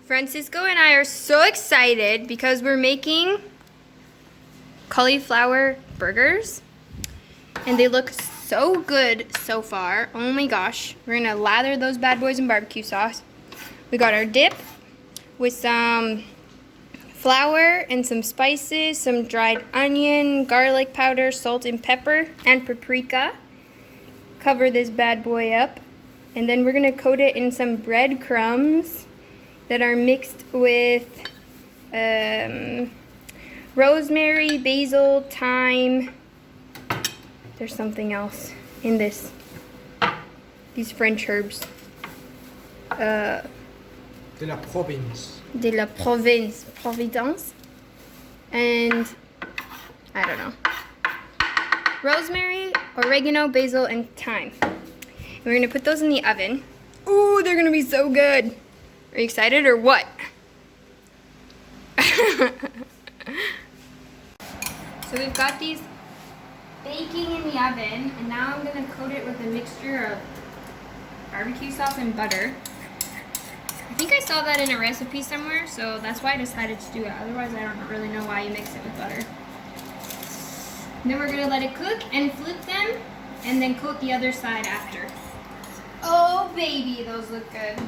Francisco and I are so excited because we're making cauliflower burgers and they look so good so far. Oh my gosh. We're gonna lather those bad boys in barbecue sauce. We got our dip with some flour and some spices, some dried onion, garlic powder, salt and pepper, and paprika. Cover this bad boy up. And then we're gonna coat it in some breadcrumbs that are mixed with rosemary, basil, thyme. There's something else in this. These French herbs. De la province. De la Province. Providence. And I don't know. Rosemary, oregano, basil, and thyme. And we're gonna put those in the oven. Ooh, they're gonna be so good. Are you excited or what? So we've got these baking in the oven, and now I'm gonna coat it with a mixture of barbecue sauce and butter. I think I saw that in a recipe somewhere, so that's why I decided to do it. Otherwise, I don't really know why you mix it with butter. And then we're gonna let it cook and flip them, and then coat the other side after. Oh baby, those look good.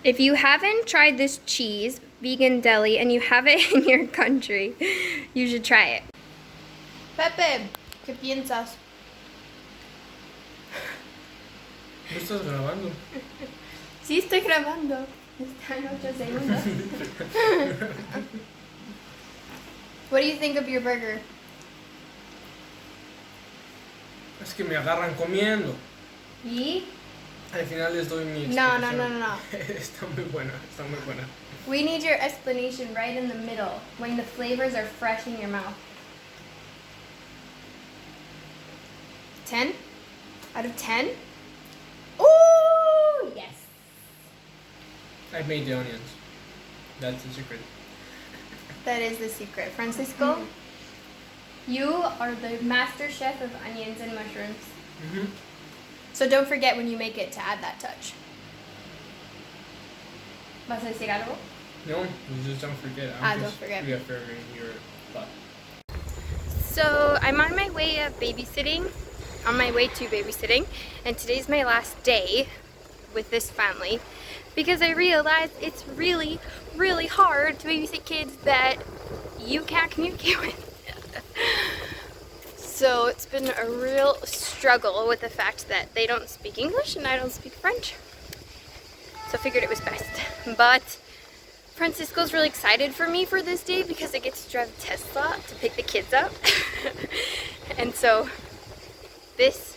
If you haven't tried this cheese, Vegan Deli, and you have it in your country, you should try it. Pepe, ¿qué piensas? ¿No estás grabando? Sí, estoy grabando. Está en 8 segundos. What do you think of your burger? Es que me agarran comiendo. ¿Y? Al final les doy mi No. Está muy buena, está muy buena. We need your explanation right in the middle, when the flavors are fresh in your mouth. 10? Out of 10? Ooh, yes. I made the onions. That's the secret. That is the secret. Francisco, you are the master chef of onions and mushrooms. Mm-hmm. So don't forget when you make it to add that touch. ¿Vas a decir algo? No, you just don't forget. Don't forget. Reaffirming your thought. So I'm on my way to babysitting, and today's my last day with this family because I realized it's really, really hard to babysit kids that you can't communicate with. So it's been a real struggle with the fact that they don't speak English and I don't speak French. So I figured it was best. But Francisco's really excited for me for this day because I get to drive a Tesla to pick the kids up. And so this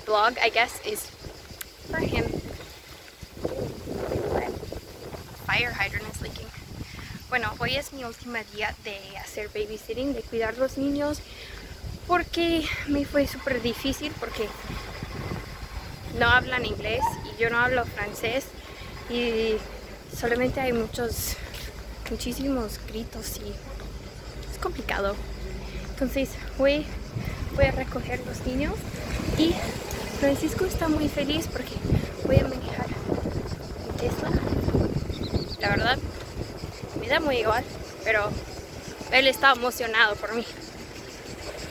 vlog, I guess, is for him. Fire hydrant is leaking. Bueno, hoy es mi último día de hacer babysitting, de cuidar los niños, porque me fue súper difícil porque no hablan inglés y yo no hablo francés y solamente hay muchísimos gritos y es complicado. Entonces voy a recoger los niños y Francisco está muy feliz porque voy a manejar mi Tesla. La verdad, me da muy igual, pero él está emocionado por mí.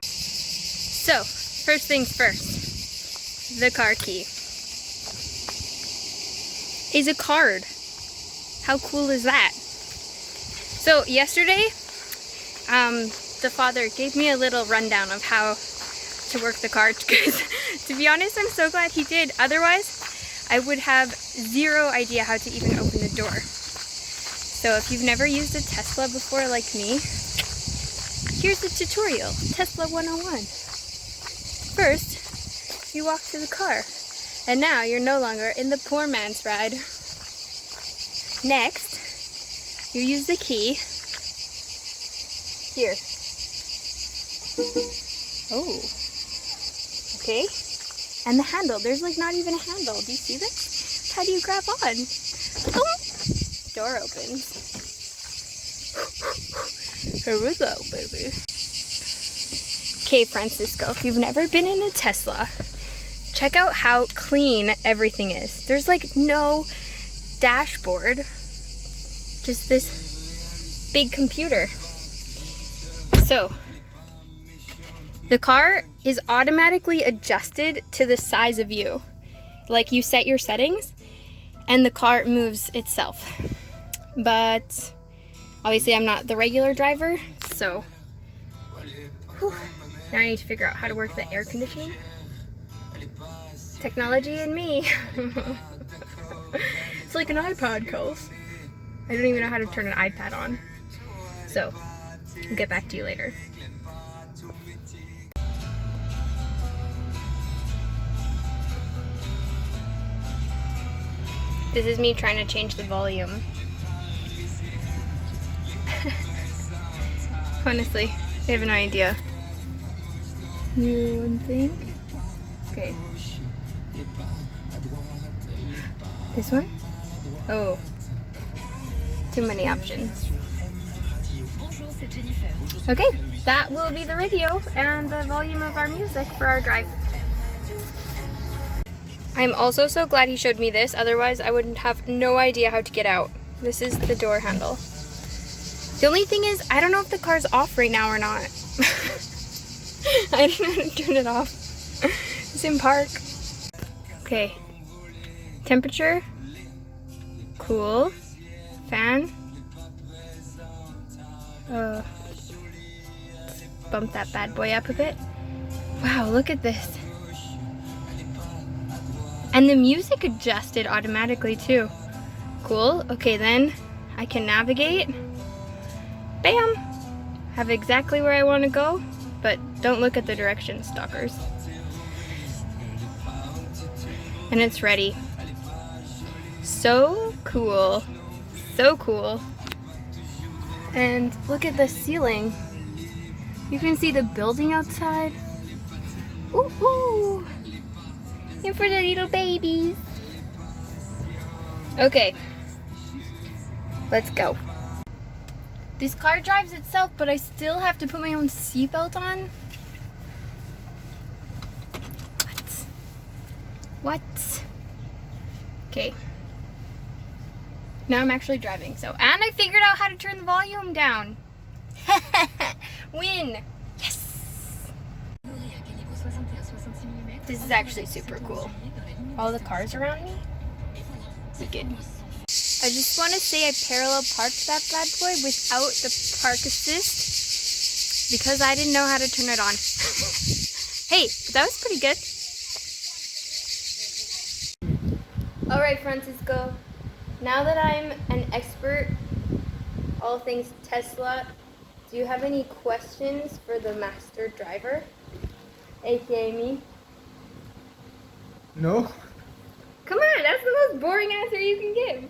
So, first things first, the car key is a card. How cool is that? So yesterday, the father gave me a little rundown of how to work the card because to be honest, I'm so glad he did. Otherwise, I would have zero idea how to even open the door. So if you've never used a Tesla before like me, here's a tutorial, Tesla 101. First, you walk to the car, and now you're no longer in the poor man's ride. Next, you use the key here. Oh, okay. And the handle, there's like not even a handle. Do you see this? How do you grab on? Oh. Door opens. Here we go, baby. Okay, Francisco, if you've never been in a Tesla, check out how clean everything is. There's like no dashboard, just this big computer. So the car is automatically adjusted to the size of you. Like you set your settings and the car moves itself. But obviously I'm not the regular driver, so whew, now I need to figure out how to work the air conditioning. Technology and me. It's like an iPod, Kels. I don't even know how to turn an iPad on. So, I'll get back to you later. This is me trying to change the volume. Honestly, I have no idea. You think? Okay. This one? Oh. Too many options. Okay, that will be the radio and the volume of our music for our drive. I'm also so glad he showed me this, otherwise I would have no idea how to get out. This is the door handle. The only thing is, I don't know if the car's off right now or not. I don't know how to turn it off. It's in park. Okay. Temperature. Cool. Fan. Bump that bad boy up a bit. Wow, look at this. And the music adjusted automatically too. Cool. Okay, then I can navigate. Bam! Have exactly where I want to go, but don't look at the directions, stalkers. And it's ready. So cool. So cool. And look at the ceiling. You can see the building outside. Ooh! And for the little babies. Okay. Let's go. This car drives itself, but I still have to put my own seatbelt on. What? Okay. Now I'm actually driving, so. And I figured out how to turn the volume down. Win! Yes! This is actually super cool. All the cars around me. Be good. I just want to say I parallel parked that bad boy without the park assist because I didn't know how to turn it on. Hey, but that was pretty good. Alright, Francisco. Now that I'm an expert, all things Tesla, do you have any questions for the master driver, aka me? No. Come on, that's the most boring answer you can give.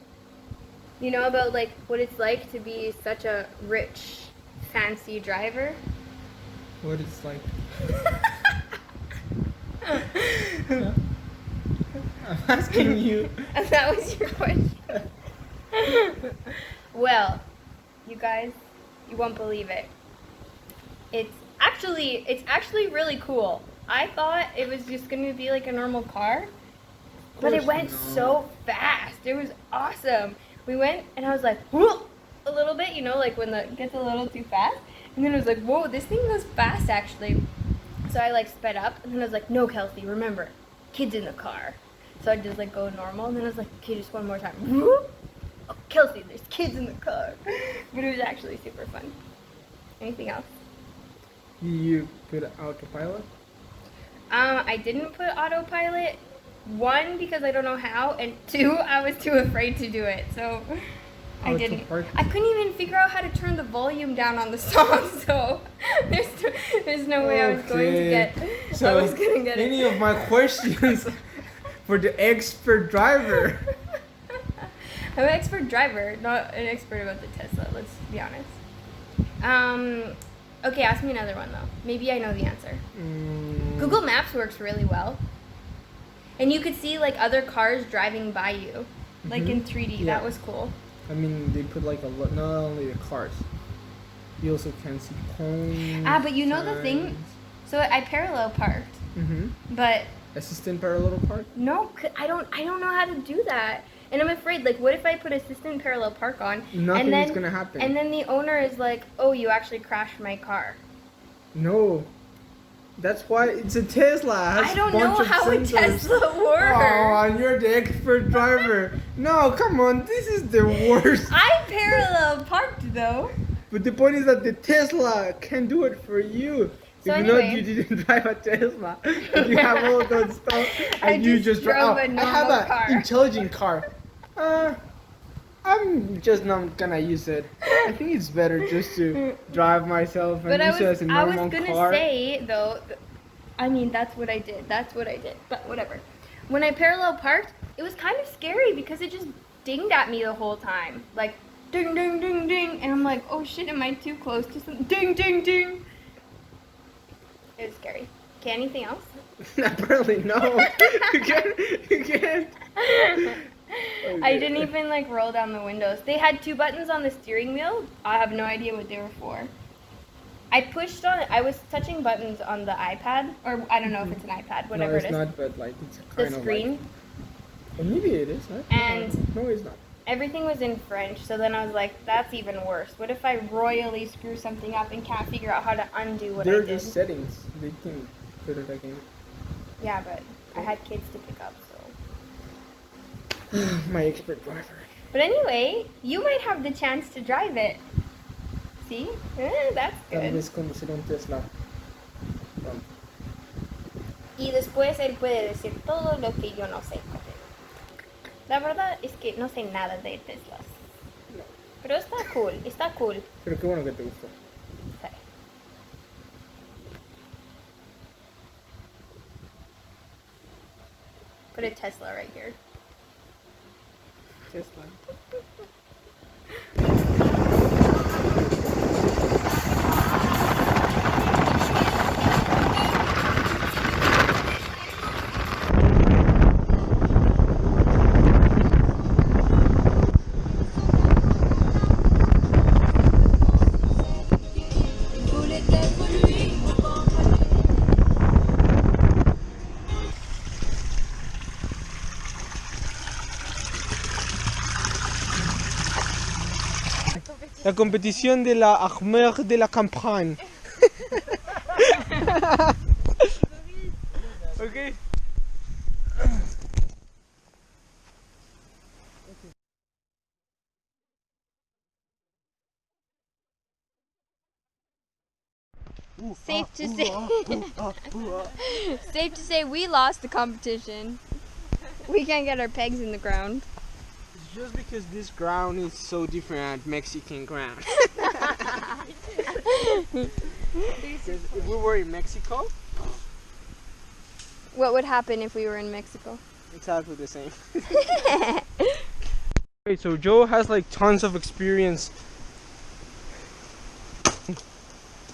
You know about like what it's like to be such a rich, fancy driver? What it's like. I'm asking you. And that was your question. Well, you guys, you won't believe it. It's actually really cool. I thought it was just gonna be like a normal car, but it went so fast. It was awesome. We went and I was like, whoa, a little bit, you know, like when it gets a little too fast. And then I was like, whoa, this thing goes fast actually. So I like sped up and then I was like, no, Kelsey, remember, kids in the car. So I just like go normal and then I was like, okay, just one more time. Whoop. Oh, Kelsey, there's kids in the car. But it was actually super fun. Anything else? You put autopilot? I didn't put autopilot. One, because I don't know how, and two, I was too afraid to do it, so I didn't. I couldn't even figure out how to turn the volume down on the song, so there's no way I was going to get. So I was gonna get any it. of my questions for the expert driver. I'm an expert driver, not an expert about the Tesla. Let's be honest. Okay, ask me another one though. Maybe I know the answer. Google Maps works really well. And you could see like other cars driving by you, like in 3D. Yeah. That was cool. I mean, they put like not only the cars, you also can see cones. But you know the thing? So I parallel parked, but Assistant parallel park? no, I don't know how to do that. And I'm afraid, like, what if I put assistant parallel park on Nothing and then, is gonna happen. and then the owner is like, oh, you actually crashed my car. No. That's why it's a Tesla. It has I don't bunch know of how a sensors. Tesla works. Oh, and you're the expert driver. No, come on. This is the worst. I parallel parked though. But the point is that the Tesla can do it for you. So Even though anyway. you didn't drive a Tesla, you have all that stuff, I and you just just drove a I normal have an car. intelligent car. I'm just not gonna use it. I think it's better just to drive myself and But I use it as a was normal gonna car. say though, I mean that's what I did. But whatever. When I parallel parked, it was kind of scary because it just dinged at me the whole time, like ding ding ding ding, and I'm like, oh shit, am I too close to some ding ding ding? It was scary. Okay, anything else? Apparently no. You can't. I didn't even like roll down the windows. They had 2 buttons on the steering wheel. I have no idea what they were for. I was touching buttons on the iPad, or I don't know if it's an iPad, whatever No, it's it is. not, but like it's The kind of screen. like. Or maybe it is, right? And- no, it's not. Everything was in French, so then I was like, that's even worse. What if I royally screw something up and can't figure out how to undo what I They're did? just settings. They can put it again. Yeah, but I had kids to pick up, so. My expert driver. But anyway, you might have the chance to drive it. See? That's Tal good. vez conducir un Tesla. Pronto. Y después él puede decir todo lo que yo no sé. La verdad es que no sé nada de Teslas. No. Pero está cool, está cool. Pero qué bueno que te gustó. Sí. Put a Tesla right here. Tesla. La competición de la Armée de la Campagne. Okay. Safe to say, safe to say, we lost the competition. We can't get our pegs in the ground. It's just because this ground is so different at Mexican ground. If we were in Mexico, What would happen if we were in Mexico? exactly the same. Okay, so Joe has like tons of experience.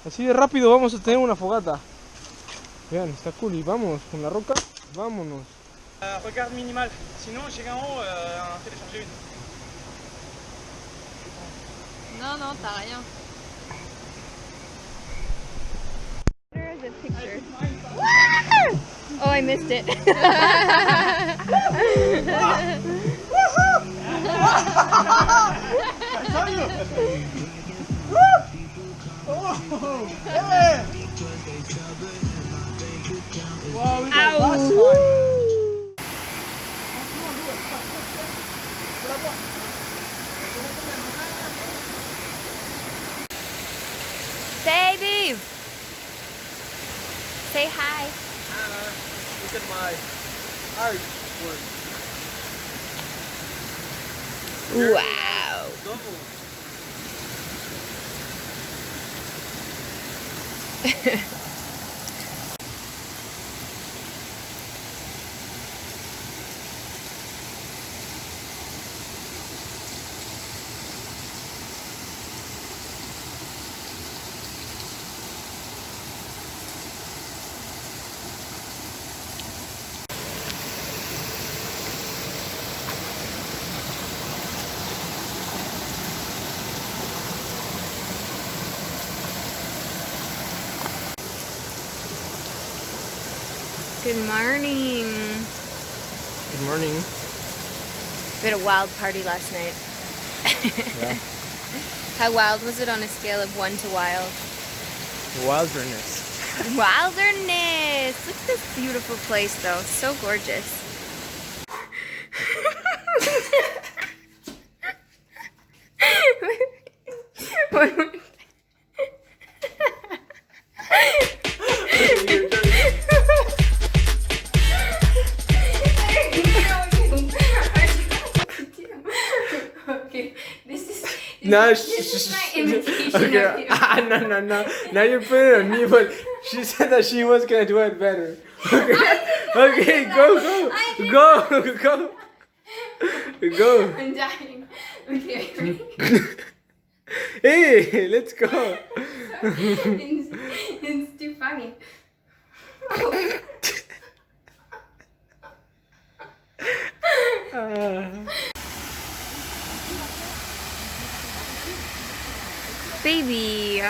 Así de rápido vamos a tener una fogata. Vean, está cool. Y vamos con la roca, vámonos. Regarde minimal, sinon j'irai en haut en télécharger une. Non, non, t'as rien. There is a picture. Oh, I missed it. Say, Beeve. Say hi. Look at my artwork. Wow. Double. Good morning. Good morning. We had a wild party last night. Yeah. How wild was it on a scale of 1 to wild? Wilderness. Wilderness! Look at this beautiful place though. So gorgeous. Okay, this is No, this is my imitation of okay. you. No. Now you're putting it on me, but she said that she was gonna do it better. Okay, go. I'm dying. Okay. Hey, let's go. It's too funny. Baby.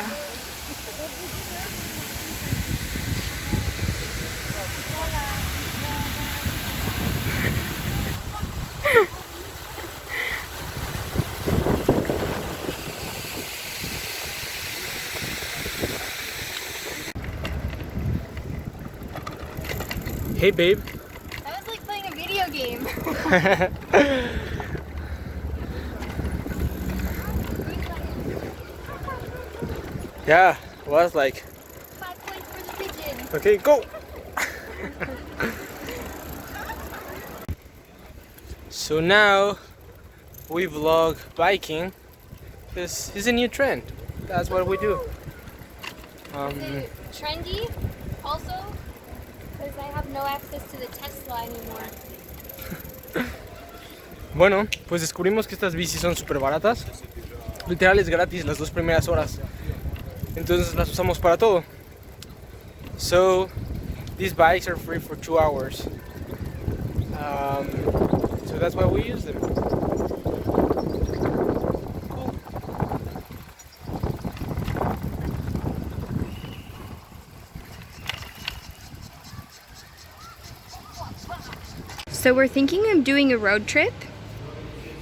Hey, babe. That was like playing a video game. Yeah, was like. 5 points for the pigeon. Okay, go. So now we vlog biking. This is a new trend. That's what we do. Trendy also because I have no access to the Tesla anymore. Bueno, pues descubrimos que estas bicis son súper baratas. Literal es gratis las 2 primeras horas. Entonces las usamos para todo. So these bikes are free for 2 hours. So that's why we use them. So we're thinking of doing a road trip,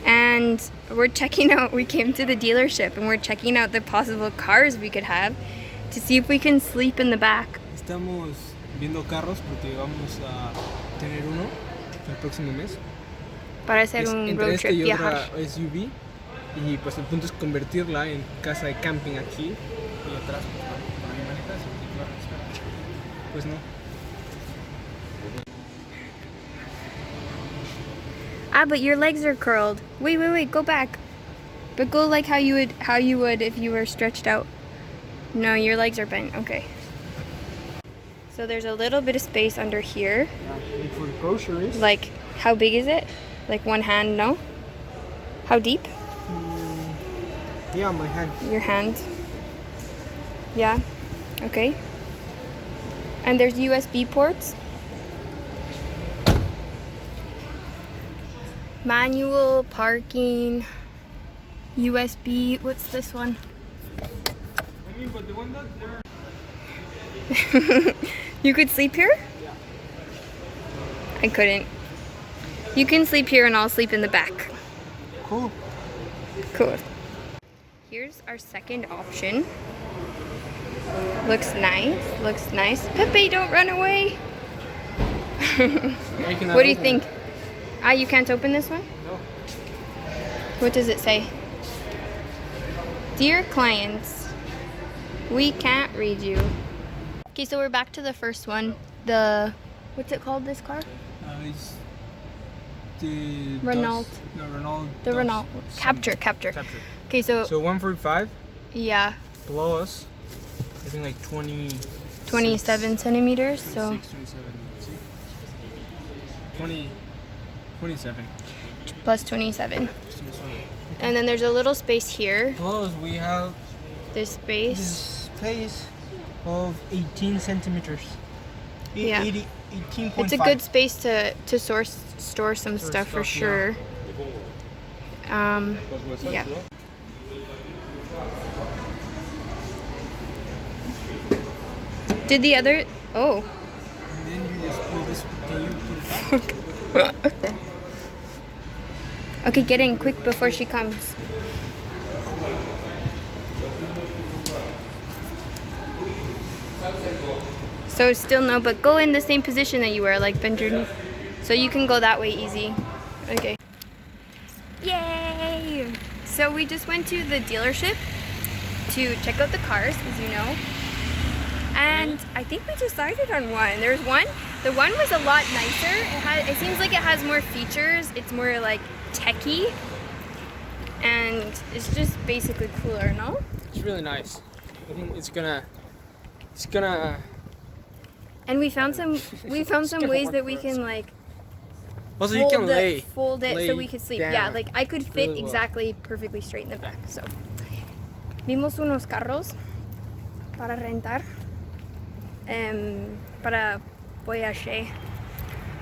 and we're checking out, we came to the dealership and we're checking out the possible cars we could have to see if we can sleep in the back. Estamos viendo carros porque vamos a tener uno el próximo mes. Para hacer un Entre road este trip, y viajar. otra SUV, y pues el punto es convertirla en casa de camping aquí y atrás pues, para mi manejas y pues no. Ah, but your legs are curled. Wait, go back. But go like how you would if you were stretched out. No, your legs are bent. Okay. So there's a little bit of space under here. Y for groceries. Like, how big is it? Like one hand, no? How deep? Yeah, my hand. Your hand. Yeah. Okay. And there's USB ports. Manual, parking, USB. What's this one? I mean, but the one that they're... You could sleep here? Yeah. I couldn't. You can sleep here and I'll sleep in the back. Cool. Cool. Here's our second option. Looks nice. Pepe, don't run away. What do you think? Ah, you can't open this one? No. What does it say? Dear clients, we can't read you. Okay, so we're back to the first one. What's it called, this car? It's the Renault. Renault. The Renault. Capture. Okay, so 145 yeah, plus, I think like 27 centimeters. So 27. 27. plus 27. And then there's a little space here. Plus we have This space. this space of 18 centimeters. Yeah. 18.5. It's a good space to store some stuff for sure. Yeah. Did the other? Oh. And then you just pull this. Can you put it back? Okay, get in quick before she comes. So still no, but go in the same position that you were, like Benjamin. So you can go that way easy. Okay. Yay! So we just went to the dealership to check out the cars, as you know. And I think we decided on one. There's one. The one was a lot nicer. It seems like it has more features. It's more like techy. And it's just basically cooler, no? It's really nice. I think it's gonna. And we found some ways that we can like Also, you can fold it lay so we could sleep. down Yeah, like I could fit really well. exactly perfectly straight in the back. So vimos unos carros para rentar para voyager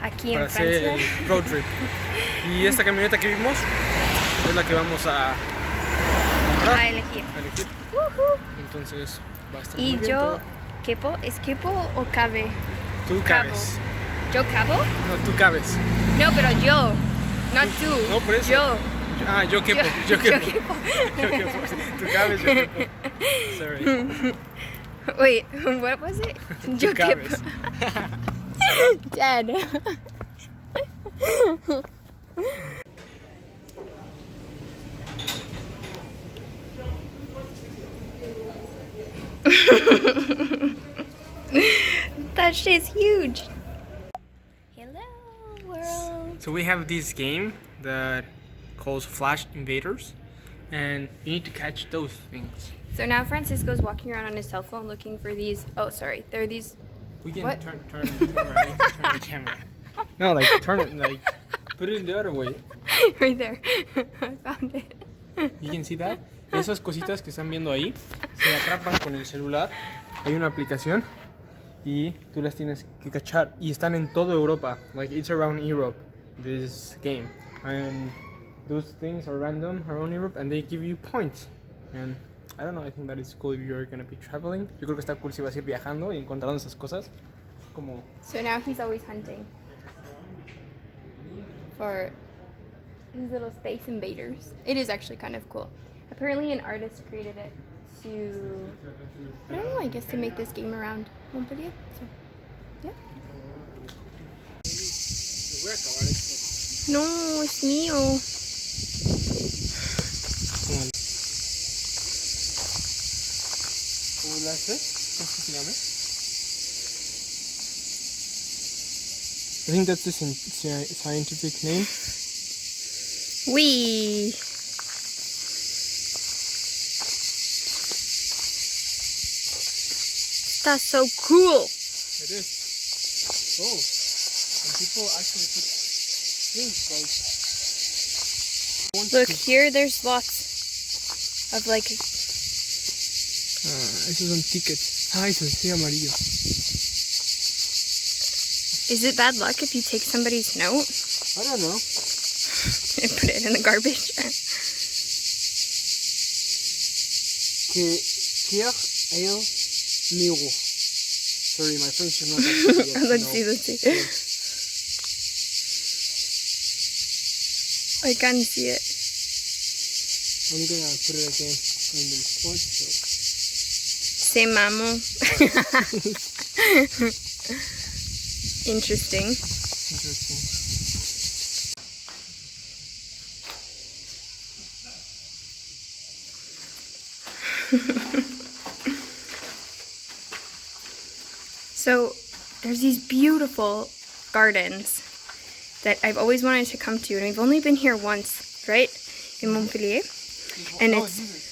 aquí para en hacer Francia. el road trip. Y esta camioneta que vimos es la que vamos a comprar, A elegir. a elegir. Woohoo. Entonces va a estar Y muy bien yo, todo. ¿quepo? ¿Es quepo o cabe? Tú Cabo. cabes. ¿Yo cabo? No, tú cabes. No, pero yo. Not tú. No, por eso. Yo. Ah, yo quepo. Yo quepo. Yo quepo. Tú cabes, yo quepo. Sorry. Wait, what was it? Yo Tú cabes. Dead. That shit's huge. Hello, world. So we have this game that calls Flash Invaders, and you need to catch those things. So now Francisco's walking around on his cell phone looking for these. Oh, sorry. There are these. We can What? turn the camera. Turn the camera. No, like turn it, like put it the other way. Right there. I found it. You can see that. Esas cositas que están viendo ahí se atrapan con el celular. Hay una aplicación y tú las tienes que cachar y están en toda Europa. Like it's around Europe, this game, and those things are random around Europe and they give you points. And I don't know, I think that is cool if you're gonna be traveling. Yo creo que está cool si vas a ir viajando y encontrando esas cosas. Como So now he's always hunting for these little space invaders. It is actually kind of cool. Apparently an artist created it to, I don't know, I guess to make this game around Montpellier. So, yeah. voy a acabar esto. No, es mío. ¿Cómo lo haces? ¿Cómo se llama? I think that's the scientific name. Wee. That's so cool. It is. Oh, and people actually put things like. Look, here there's lots of like, Esos son tickets. Ah, eso sí, amarillo. is it bad luck if you take somebody's note I don't know. and put it in the garbage? Pierre Ale Miro. Sorry, my French is not that good yet. Let's see. I can see it. I'm gonna put it again on the spot. So. Se mamo. Interesting. Interesting. So there's these beautiful gardens that I've always wanted to come to, and we've only been here once, right? In Montpellier. And Oh, it's this is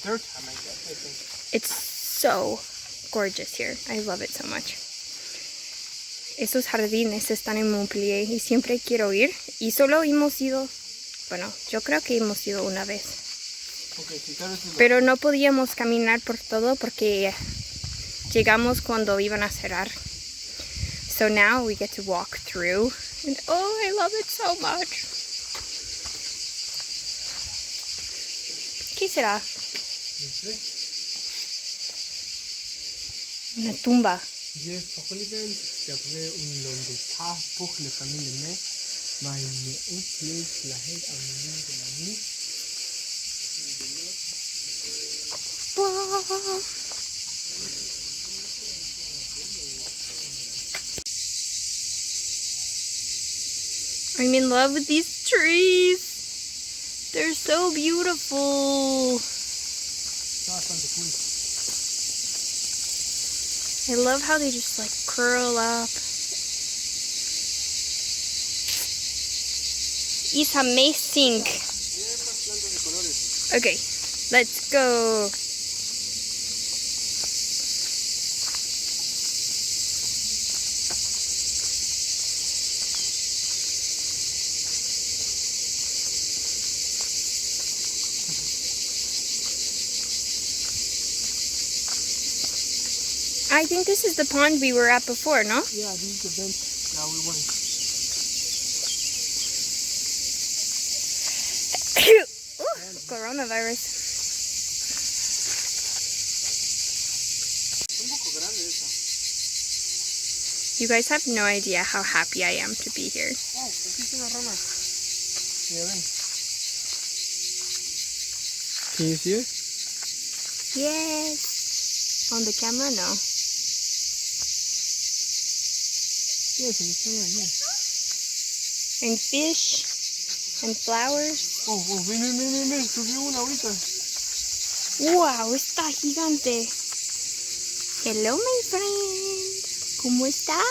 third time, I guess, I think. it's so gorgeous here. I love it so much. Esos jardines están en Montpellier y siempre quiero ir. Y solo hemos ido, bueno, yo creo que hemos ido una vez. Okay, si tal vez es Pero no podíamos caminar por todo porque llegamos cuando iban a cerrar. So now we get to walk through. And oh, I love it so much. ¿Qué será? Una tumba. Yes, Hochligen, der Bre und London, Buch, le Familie, ne? Meine Utlös lahir amin gelami. I'm in love with these trees. They're so beautiful. Está bastante cool. I love how they just like curl up. It's amazing. Okay, let's go. I think this is the pond we were at before, no? Yeah, this is the bench that we went. Coronavirus. Un poco grande esa. You guys have no idea how happy I am to be here. Oh, aquí está una rana. Mira, ven. Can you see it? Yes. On the camera, no. Yes, está ahí. And fish and flowers. Oh, ven, subió una ahorita. Wow, está gigante. Hello, my friend. ¿Cómo estás?